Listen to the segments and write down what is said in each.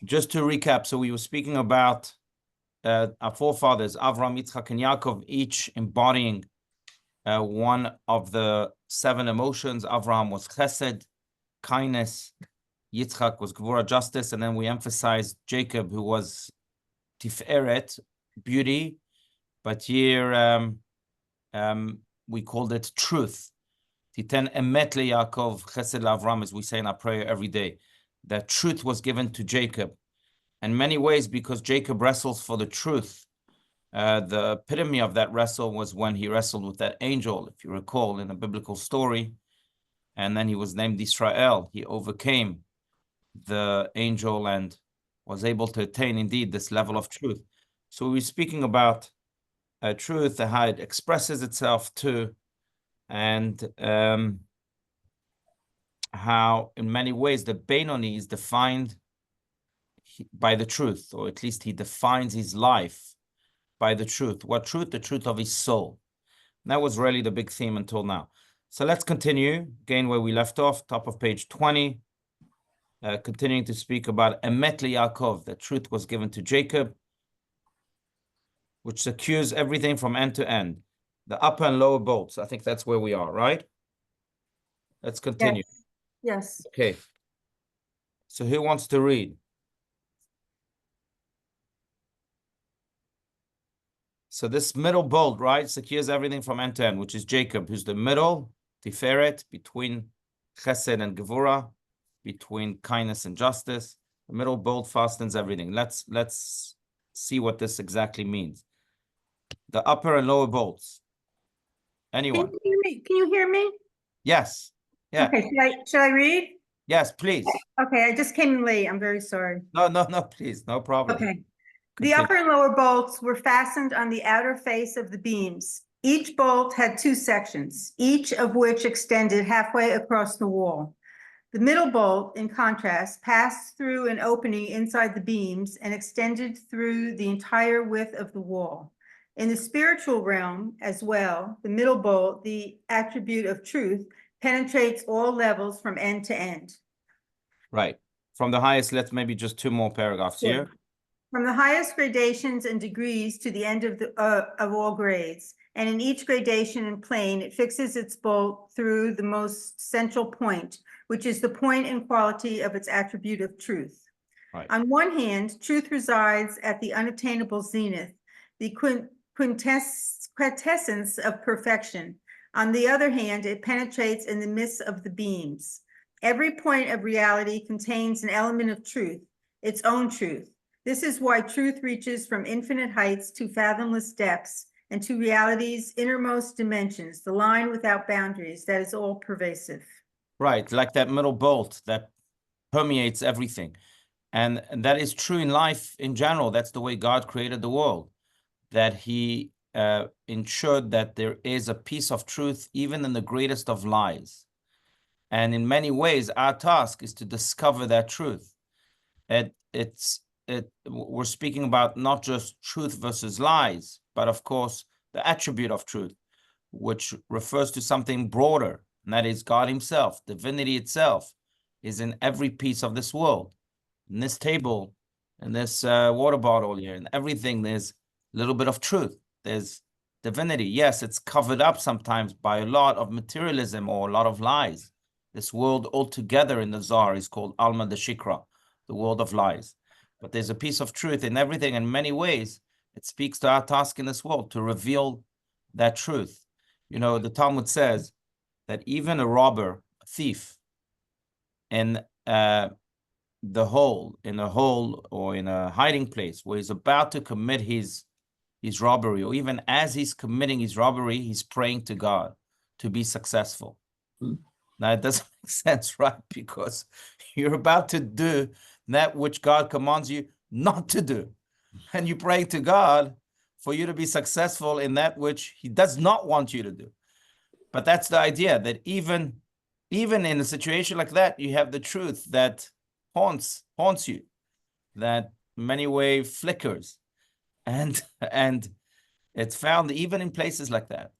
Just to recap, so we were speaking about our forefathers, Avram, Yitzchak, and Yaakov, each embodying one of the 7 emotions. Avram was chesed, kindness. Yitzchak was gvura, justice. And then we emphasized Jacob, who was tiferet, beauty. But here we called it truth. Titen emet leYaakov, chesed leAvram, as we say in our prayer every day. That truth was given to Jacob. In many ways, because Jacob wrestles for the truth. The epitome of that wrestle was when he wrestled with that angel, if you recall, in a biblical story. And then he was named Israel. He overcame the angel and was able to attain, indeed, this level of truth. So we're speaking about truth, how it expresses itself too, and how, in many ways, the Benoni is defined by the truth, or at least he defines his life by the truth. What truth? The truth of his soul. And that was really the big theme until now. So let's continue again where we left off, top of page 20, continuing to speak about Emet Yaakov, the truth was given to Jacob, which secures everything from end to end, the upper and lower bolts. I think that's where we are, right? Let's continue. Yes. Okay. So who wants to read? So this middle bolt, right, secures everything from end to end, which is Jacob, who's the middle, Tiferet, between Chesed and Gevurah, between kindness and justice. The middle bolt fastens everything. Let's see what this exactly means. The upper and lower bolts. Anyone? Can you hear me? Yes. Yeah. Okay, should I read? Yes, please. Okay, I just came in late. I'm very sorry. No, please. No problem. Okay. Continue. The upper and lower bolts were fastened on the outer face of the beams. Each bolt had 2 sections, each of which extended halfway across the wall. The middle bolt, in contrast, passed through an opening inside the beams and extended through the entire width of the wall. In the spiritual realm as well, the middle bolt, the attribute of truth, penetrates all levels from end to end. Right. From the highest, let's maybe just 2 more paragraphs here. From the highest gradations and degrees to the end of all grades. And in each gradation and plane, it fixes its bolt through the most central point, which is the point and quality of its attribute of truth. Right. On one hand, truth resides at the unattainable zenith, the quintessence of perfection. On the other hand, it penetrates in the midst of the beams. Every point of reality contains an element of truth, its own truth. This is why truth reaches from infinite heights to fathomless depths and to reality's innermost dimensions, the line without boundaries that is all pervasive. Right, like that middle bolt that permeates everything. And that is true in life in general. That's the way God created the world, that he ensured that there is a piece of truth even in the greatest of lies. And in many ways, our task is to discover that truth. We're speaking about not just truth versus lies, but of course, the attribute of truth, which refers to something broader, and that is God himself. Divinity itself is in every piece of this world. In this table, in this water bottle here, in everything, there's a little bit of truth. There's divinity. Yes, it's covered up sometimes by a lot of materialism or a lot of lies. This world altogether in the Zohar is called Alma de Shikra, the world of lies. But there's a piece of truth in everything. In many ways, it speaks to our task in this world to reveal that truth. You know, the Talmud says that even a robber, a thief, in a hole or in a hiding place where he's about to commit his robbery, or even as he's committing his robbery, he's praying to God to be successful. Now, it doesn't make sense, right? Because you're about to do that which God commands you not to do. And you pray to God for you to be successful in that which he does not want you to do. But that's the idea, that even in a situation like that, you have the truth that haunts you, that in many ways flickers. And it's found even in places like that.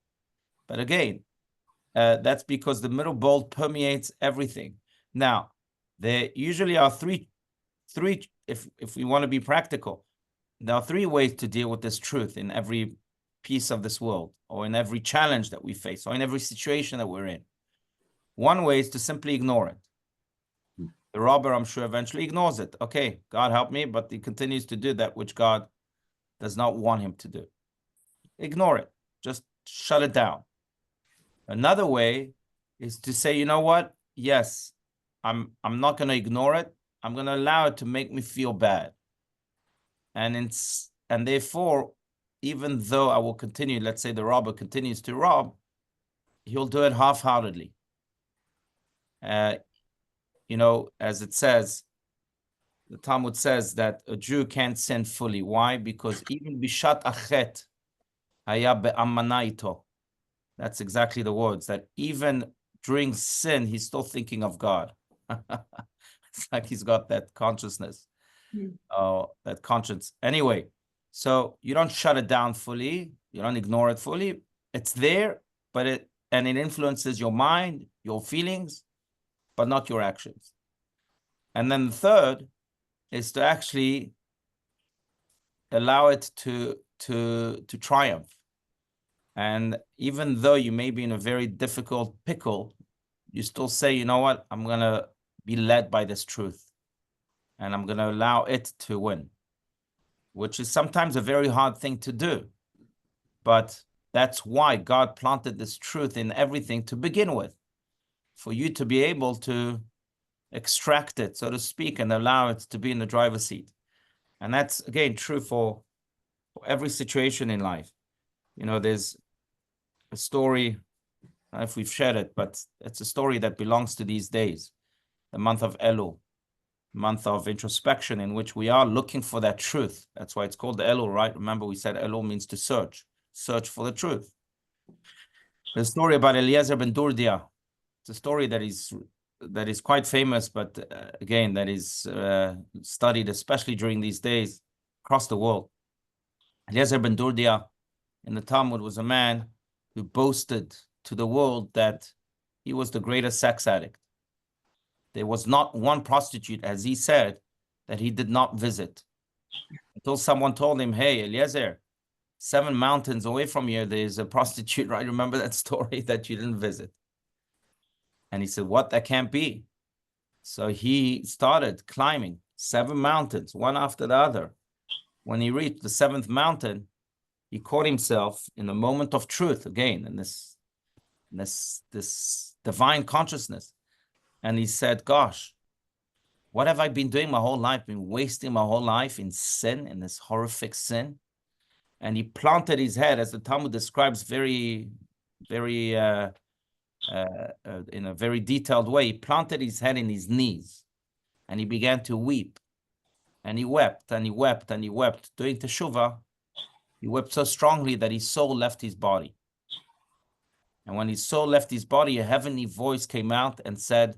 But again, that's because the middle bolt permeates everything. Now, there usually are 3 if we want to be practical, there are three ways to deal with this truth in every piece of this world, or in every challenge that we face, or in every situation that we're in. One way is to simply ignore it. The robber, I'm sure, eventually ignores it. Okay, God help me, but he continues to do that which God does not want him to do. Ignore it. Just shut it down. Another way is to say, you know what? Yes, I'm not going to ignore it. I'm going to allow it to make me feel bad. And therefore, even though I will continue, let's say the robber continues to rob, he'll do it half-heartedly. You know, as it says, the Talmud says that a Jew can't sin fully. Why? Because even bishat achet haya be'amanaito. That's exactly the words, that even during sin, he's still thinking of God. It's like he's got that consciousness, that conscience. Anyway, so you don't shut it down fully. You don't ignore it fully. It's there, but it influences your mind, your feelings, but not your actions. And then the third is to actually allow it to triumph. And even though you may be in a very difficult pickle, you still say, you know what, I'm going to be led by this truth, and I'm going to allow it to win, which is sometimes a very hard thing to do. But that's why God planted this truth in everything to begin with, for you to be able to extract it, so to speak, and allow it to be in the driver's seat. And that's, again, true for every situation in life. You know, there's a story, I don't know if we've shared it, but it's a story that belongs to these days, the month of Elul, month of introspection, in which we are looking for that truth. That's why it's called the Elul, right? Remember, we said Elul means to search for the truth. The story about Eliezer ben Durdia. It's a story that is quite famous, but again, that is studied, especially during these days, across the world. Eliezer ben Durdia in the Talmud was a man who boasted to the world that he was the greatest sex addict. There was not one prostitute, as he said, that he did not visit, until someone told him, hey, Eliezer, 7 mountains away from here, there's a prostitute, right? Remember that story that you didn't visit? And he said, what? That can't be. So he started climbing 7 mountains, one after the other. When he reached the 7th mountain, he caught himself in a moment of truth, again, in this divine consciousness. And he said, gosh, what have I been doing my whole life? Been wasting my whole life in sin, in this horrific sin. And he planted his head, as the Talmud describes very, very, in a very detailed way. He planted his head in his knees, and he began to weep. And he wept, and he wept, and he wept. Doing teshuvah, he wept so strongly that his soul left his body. And when his soul left his body, a heavenly voice came out and said,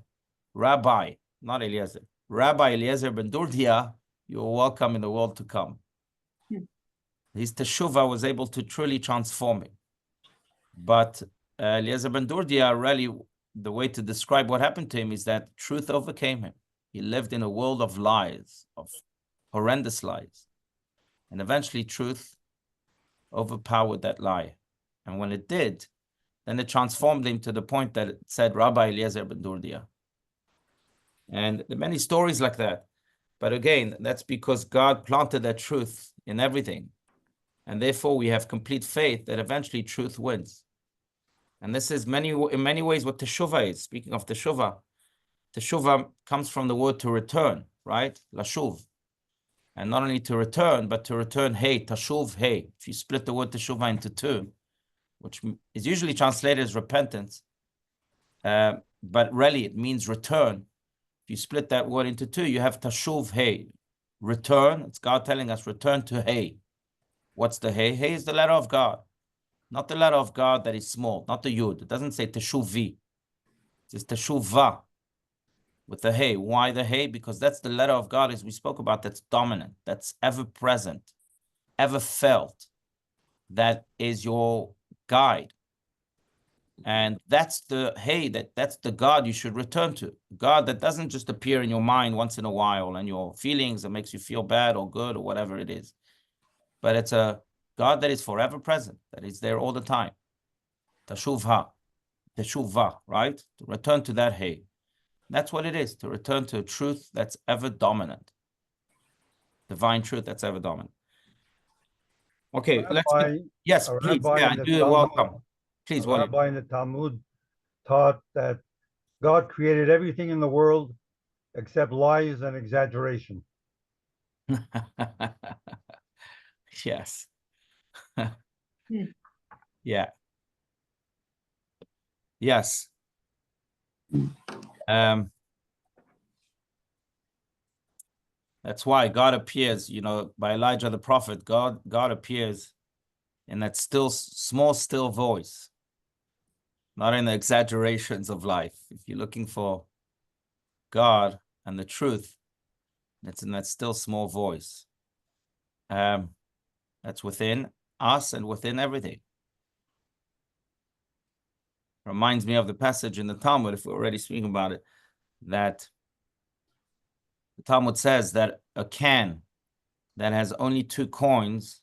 Rabbi, not Eliezer, Rabbi Eliezer ben Durdia, you are welcome in the world to come. His teshuvah was able to truly transform him. But Eliezer ben Durdia, really, the way to describe what happened to him is that truth overcame him. He lived in a world of lies, of horrendous lies. And eventually truth overpowered that lie. And when it did, then it transformed him to the point that it said, Rabbi Eliezer ben Durdia. And there are many stories like that. But again, that's because God planted that truth in everything. And therefore, we have complete faith that eventually truth wins. And this is in many ways what teshuvah is. Speaking of teshuvah, teshuvah comes from the word to return, right? Lashuv. And not only to return, but to return, hey, tashuv, hey. If you split the word teshuvah into two, which is usually translated as repentance, but really it means return. If you split that word into two, you have tashuv, hey. Return, it's God telling us, return to hey. What's the hey? Hey is the letter of God. Not the letter of God that is small, not the yud. It doesn't say teshuvi. It says teshuvah with the hey. Why the hey? Because that's the letter of God, as we spoke about, that's dominant, that's ever present, ever felt. That is your guide. And that's the, hey, that's the God you should return to. God that doesn't just appear in your mind once in a while and your feelings that makes you feel bad or good or whatever it is. But it's a God that is forever present, that is there all the time. Teshuvah, right? To return to that hey. That's what it is, to return to a truth that's ever dominant. Divine truth that's ever dominant. Okay, let's yes, please. Yeah, do welcome. Please, a rabbi in the Talmud taught that God created everything in the world except lies and exaggeration. Yes. Yeah. Yes. That's why God appears, you know, by Elijah the prophet, God appears in that small, still voice, not in the exaggerations of life. If you're looking for God and the truth, it's in that still, small voice. That's within us and within everything. Reminds me of the passage in the Talmud, if we're already speaking about it, that the Talmud says that a can that has only 2 coins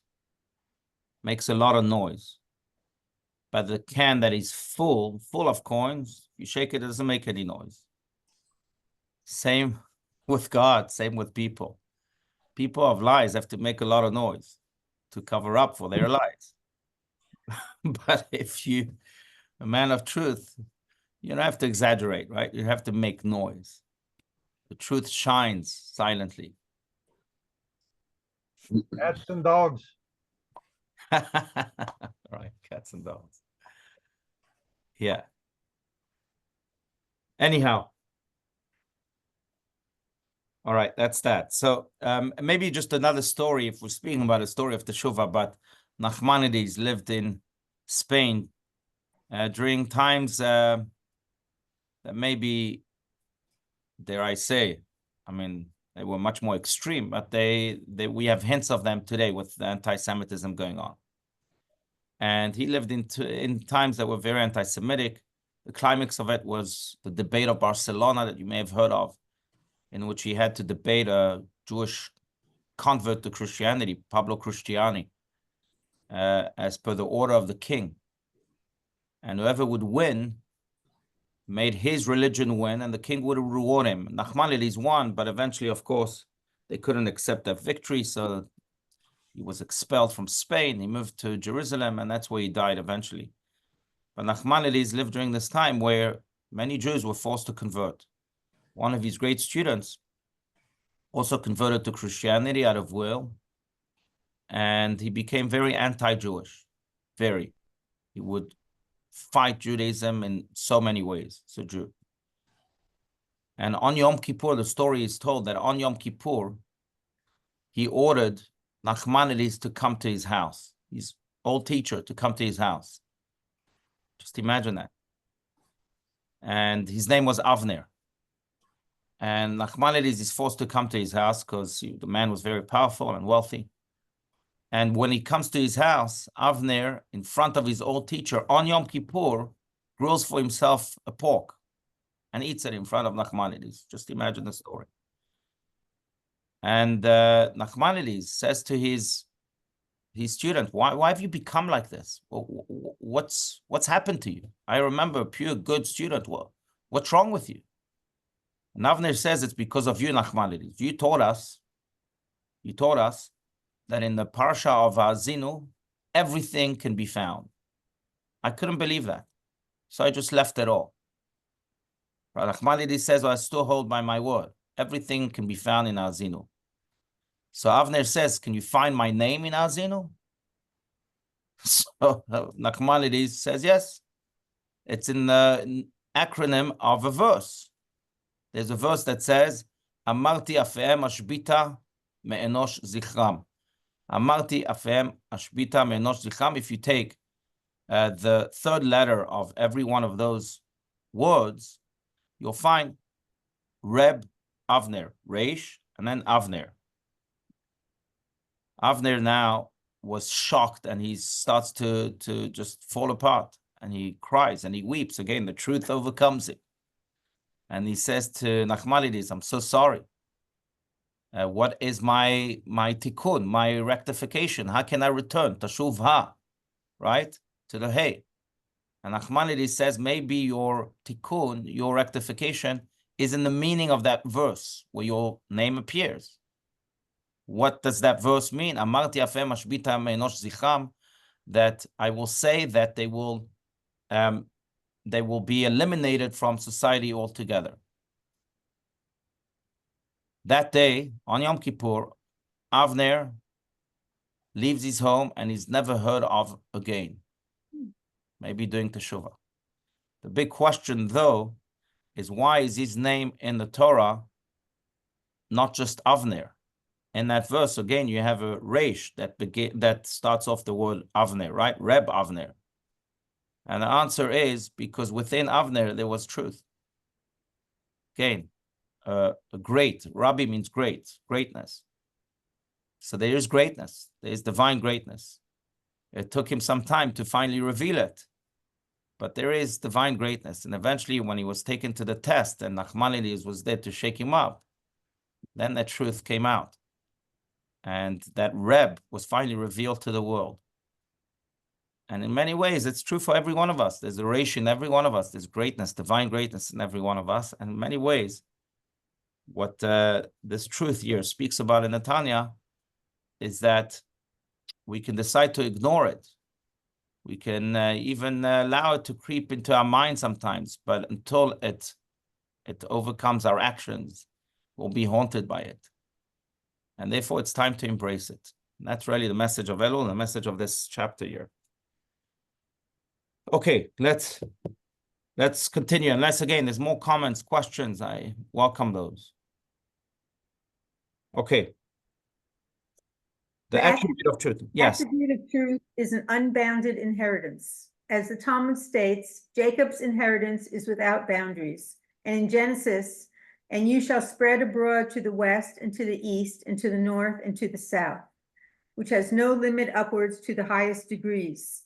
makes a lot of noise. But the can that is full of coins, you shake it, it doesn't make any noise. Same with God, same with people. People of lies have to make a lot of noise to cover up for their lies. But if you, a man of truth, you don't have to exaggerate, right? You have to make noise. The truth shines silently. Cats and dogs. Right, cats and dogs. Yeah. Anyhow. All right, that's that. So maybe just another story, if we're speaking about a story of Teshuvah, but Nachmanides lived in Spain during times that maybe, dare I say, I mean, they were much more extreme, but we have hints of them today with the anti-Semitism going on. And he lived in times that were very anti-Semitic. The climax of it was the debate of Barcelona that you may have heard of, in which he had to debate a Jewish convert to Christianity, Pablo Cristiani, as per the order of the king. And whoever would win made his religion win, and the king would reward him. Nachmanides won, but eventually, of course, they couldn't accept that victory, so he was expelled from Spain. He moved to Jerusalem, and that's where he died eventually. But Nachmanides lived during this time where many Jews were forced to convert. One of his great students also converted to Christianity out of will, and he became very anti-Jewish, very. He would fight Judaism in so many ways, so Jew. And on Yom Kippur, the story is told that on Yom Kippur, he ordered Nachmanides to come to his house, his old teacher to come to his house. Just imagine that. And his name was Avner. And Nachmanides is forced to come to his house because the man was very powerful and wealthy. And when he comes to his house, Avner, in front of his old teacher, on Yom Kippur, grills for himself a pork and eats it in front of Nachmanides. Just imagine the story. And Nachmanides says to his student, why have you become like this? What's happened to you? I remember a pure, good student. What's wrong with you? And Avner says it's because of you, Nachmanides. You taught us that in the parsha of Azinu, everything can be found. I couldn't believe that. So I just left it all. Nachmanides says, well, I still hold by my word. Everything can be found in Azinu. So Avner says, can you find my name in Azinu? So Nachmanides says, yes. It's in the acronym of a verse. There's a verse that says, Amarti afeem ashbita me'enosh zichram. Amarti afeem ashbita me'enosh zichram. If you take the third letter of every one of those words, you'll find Reb Avner, Reish, and then Avner. Avner now was shocked, and he starts to just fall apart. and he cries and he weeps. Again, the truth overcomes it. And he says to Nachmanides, I'm so sorry. What is my tikkun, my rectification? How can I return? Tashuv ha, right? To the hay. And Nachmanides says, maybe your tikkun, your rectification, is in the meaning of that verse where your name appears. What does that verse mean? Amarti afem ashbita me'enosh zichram, that I will say that they will be eliminated from society altogether. That day, on Yom Kippur, Avner leaves his home and he's never heard of again. Maybe doing teshuvah. The big question, though, is why is his name in the Torah not just Avner? In that verse, again, you have a resh that starts off the word Avner, right? Reb Avner. And the answer is because within Avner there was truth. Again, great. Rabbi means great, greatness. So there is greatness. There is divine greatness. It took him some time to finally reveal it. But there is divine greatness. And eventually, when he was taken to the test and Nachmanides was there to shake him up, then that truth came out. And that Reb was finally revealed to the world. And in many ways, it's true for every one of us. There's a ratio in every one of us. There's greatness, divine greatness in every one of us. And in many ways, what this truth here speaks about in the Tanya is that we can decide to ignore it. We can even allow it to creep into our mind sometimes, but until it overcomes our actions, we'll be haunted by it. And therefore, it's time to embrace it. And that's really the message of Elul, the message of this chapter here. Okay, let's continue. Unless, again, there's more comments, questions, I welcome those. Okay. The attribute of truth. Yes. Attribute of truth is an unbounded inheritance. As the Talmud states, Jacob's inheritance is without boundaries. And in Genesis, and you shall spread abroad to the west and to the east and to the north and to the south, which has no limit upwards to the highest degrees.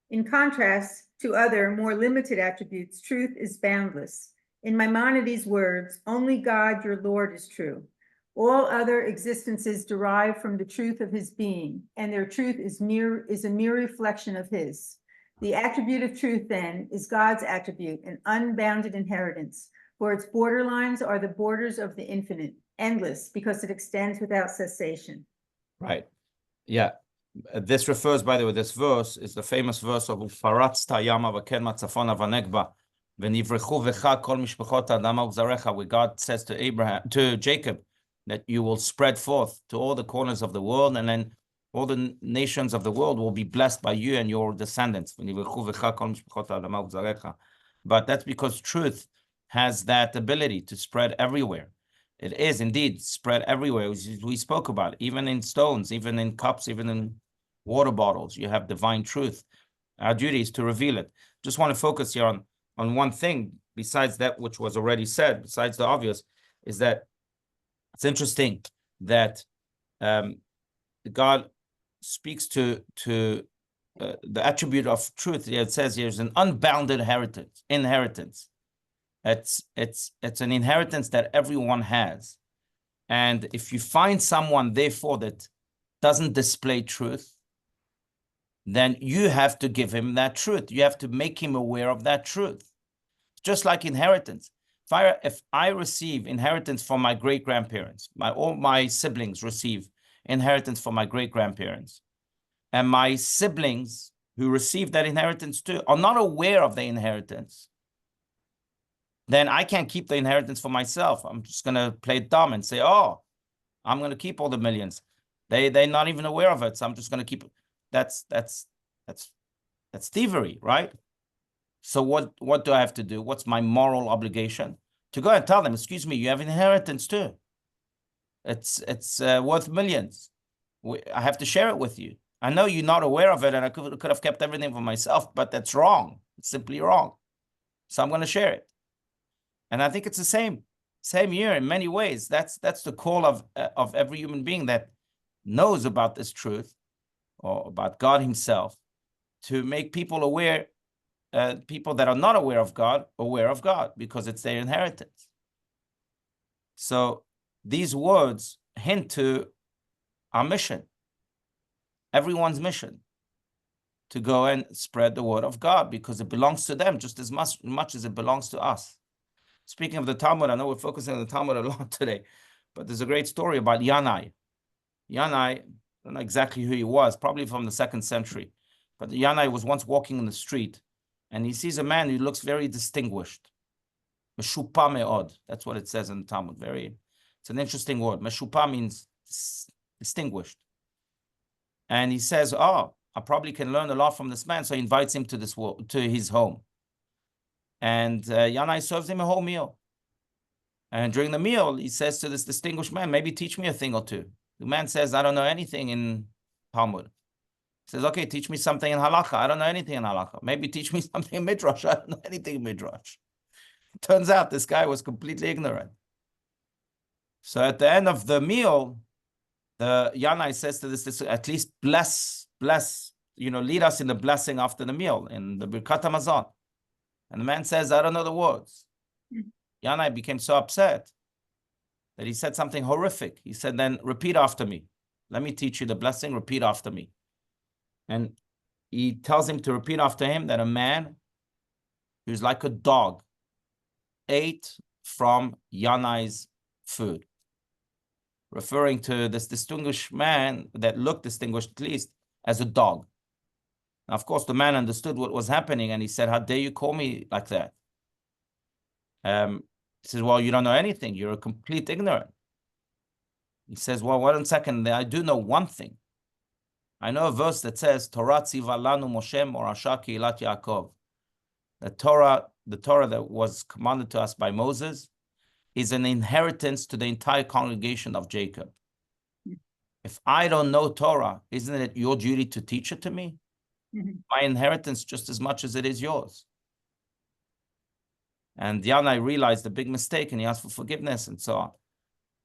In contrast to other, more limited attributes, truth is boundless. In Maimonides' words, only God, your Lord, is true. All other existences derive from the truth of his being, and their truth is a mere reflection of his. The attribute of truth, then, is God's attribute, an unbounded inheritance, for its borderlines are the borders of the infinite, endless, because it extends without cessation. Right. Yeah. This refers, by the way, this verse is the famous verse of Ufaratzta Yama v'ken matzafona v'negba v'nivrechu v'cha kol mishpachot adama u'zarecha, where God says to Jacob, that you will spread forth to all the corners of the world, and then all the nations of the world will be blessed by you and your descendants. But that's because truth has that ability to spread everywhere. It is indeed spread everywhere, as we spoke about, even in stones, even in cups, even in water bottles. You have divine truth. Our duty is to reveal it. Just want to focus here on one thing, besides that which was already said, besides the obvious, is that it's interesting that God speaks to the attribute of truth. It says here's an unbounded inheritance. It's an inheritance that everyone has. And if you find someone, therefore, that doesn't display truth, then you have to give him that truth. You have to make him aware of that truth. Just like inheritance. If I receive inheritance from my great-grandparents, all my siblings receive inheritance from my great-grandparents, and my siblings who receive that inheritance too are not aware of the inheritance, then I can't keep the inheritance for myself. I'm just going to play dumb and say, oh, I'm going to keep all the millions. They're not even aware of it, so I'm just going to keep it. That's thievery, right? So what do I have to do? What's my moral obligation? To go and tell them, excuse me, you have inheritance too. It's worth millions. I have to share it with you. I know you're not aware of it, and I could have kept everything for myself, but that's wrong. It's simply wrong. So I'm going to share it. And I think it's the same here in many ways. That's the call of every human being that knows about this truth or about God himself, to make people aware people that are not aware of God because it's their inheritance. So these words hint to our mission, everyone's mission, to go and spread the word of God because it belongs to them just as much as it belongs to us. Speaking of the Talmud, I know we're focusing on the Talmud a lot today, but there's a great story about Yanai. Yanai, I don't know exactly who he was, probably from the 2nd century, but Yanai was once walking in the street and he sees a man who looks very distinguished. Meshupa me'od, that's what it says in the Talmud. It's an interesting word. Meshupa means distinguished. And he says, oh, I probably can learn a lot from this man. So he invites him to his home. And Yanai serves him a whole meal. And during the meal, he says to this distinguished man, maybe teach me a thing or two. The man says, I don't know anything in Talmud. He says, okay, teach me something in Halakha. I don't know anything in Halakha. Maybe teach me something in Midrash. I don't know anything in Midrash. Turns out this guy was completely ignorant. So at the end of the meal, the Yanai says to this at least bless, lead us in the blessing after the meal, in the Birkat Hamazon. And the man says, I don't know the words. Yanai became so upset that he said something horrific. He said, then repeat after me. Let me teach you the blessing, repeat after me. And he tells him to repeat after him that a man who's like a dog ate from Yanai's food, referring to this distinguished man that looked distinguished at least as a dog. Now, of course, the man understood what was happening and he said, how dare you call me like that? He says, well, you don't know anything. You're a complete ignorant. He says, well, wait a second. I do know one thing. I know a verse that says, Torah tziva lanu Moshe morasha keilat Yaakov. The Torah that was commanded to us by Moses is an inheritance to the entire congregation of Jacob. If I don't know Torah, isn't it your duty to teach it to me? My inheritance just as much as it is yours. And Yanai realized the big mistake and he asked for forgiveness and so on.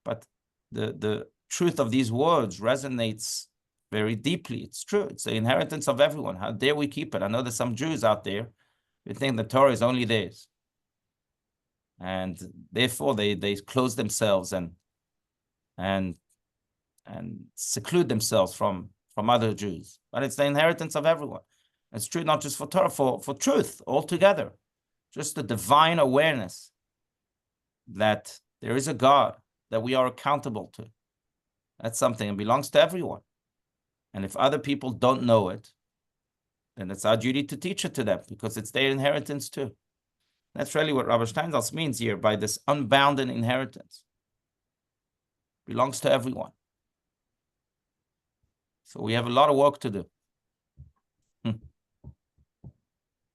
But the truth of these words resonates very deeply. It's true. It's the inheritance of everyone. How dare we keep it? I know there's some Jews out there who think the Torah is only theirs. And therefore they close themselves and seclude themselves from other Jews. But it's the inheritance of everyone. It's true not just for Torah, for truth altogether. Just the divine awareness that there is a God that we are accountable to. That's something that belongs to everyone. And if other people don't know it, then it's our duty to teach it to them because it's their inheritance too. That's really what Rabbi Steinsaltz means here by this unbounded inheritance. It belongs to everyone. So we have a lot of work to do.